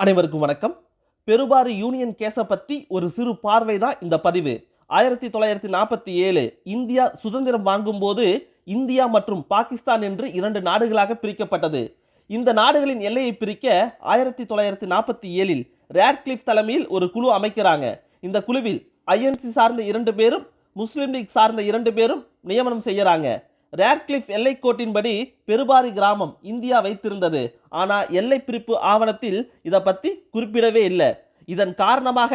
அனைவருக்கும் வணக்கம். பெருபாரி யூனியன் கேஸை பத்தி ஒரு சிறு பார்வை தான் இந்த பதிவு. 1947 இந்தியா சுதந்திரம் வாங்கும்போது இந்தியா மற்றும் பாகிஸ்தான் என்று 2 நாடுகளாக பிரிக்கப்பட்டது. இந்த நாடுகளின் எல்லையை பிரிக்க 1947 ரேட்க்ளிஃப் தலைமையில் ஒரு குழு அமைக்கிறாங்க. இந்த குழுவில் ஐஎன்சி சார்ந்த 2 பேரும் முஸ்லிம் லீக் சார்ந்த 2 பேரும் நியமனம் செய்யறாங்க. ரேட்க்ளிஃப் எல்லைக்கோட்டின்படி பெருபாரி கிராமம் இந்தியா வைத்திருந்தது. ஆனா எல்லை பிரிப்பு ஆவணத்தில் இதை பத்தி குறிப்பிடவே இல்லை. இதன் காரணமாக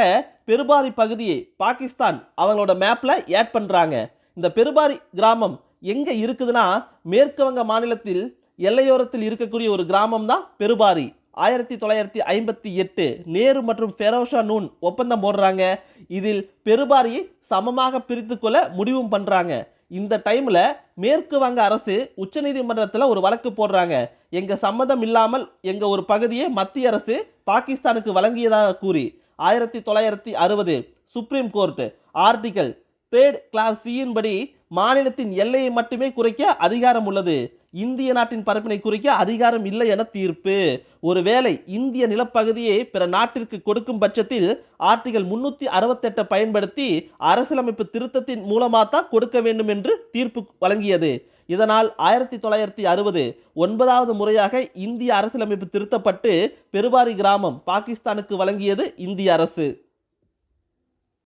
பெருபாரி பகுதியை பாகிஸ்தான் அவங்களோட மேப்ல ஆட் பண்றாங்க. இந்த பெருபாரி கிராமம் எங்க இருக்குதுன்னா மேற்கு வங்க மாநிலத்தில் எல்லையோரத்தில் இருக்கக்கூடிய ஒரு கிராமம் தான் பெருபாரி. 1958 நேரு மற்றும் ஃபெரோஷா நூன் ஒப்பந்தம் போடுறாங்க. இதில் பெருபாரியை சமமாக பிரித்து கொள்ள முடிவும் பண்றாங்க. இந்த டைம்ல மேற்கு வங்க அரசு உச்சநீதிமன்றத்தில் ஒரு வழக்கு போடுறாங்க. எங்க சம்மதம் இல்லாமல் எங்க ஒரு பகுதியை மத்திய அரசு பாகிஸ்தானுக்கு வழங்கியதாக கூறி 1960 சுப்ரீம் கோர்ட் ஆர்டிகல் 3 கிளாஸ் சியின் படி மாநிலத்தின் எல்லையை மட்டுமே குறைக்க அதிகாரம் உள்ளது, இந்திய நாட்டின் பரப்பினை குறிக்க அதிகாரம் இல்லை என தீர்ப்பு. ஒருவேளை இந்திய நிலப்பகுதியை பிற நாட்டிற்கு கொடுக்கும் பட்சத்தில் ஆர்டிகல் 368 பயன்படுத்தி அரசியலமைப்பு திருத்தத்தின் மூலமாக தான் கொடுக்க வேண்டும் என்று தீர்ப்பு வழங்கியது. இதனால் 1960 9வது முறையாக இந்திய அரசியலமைப்பு திருத்தப்பட்டு பெருபாரி கிராமம் பாகிஸ்தானுக்கு வழங்கியது இந்திய அரசு.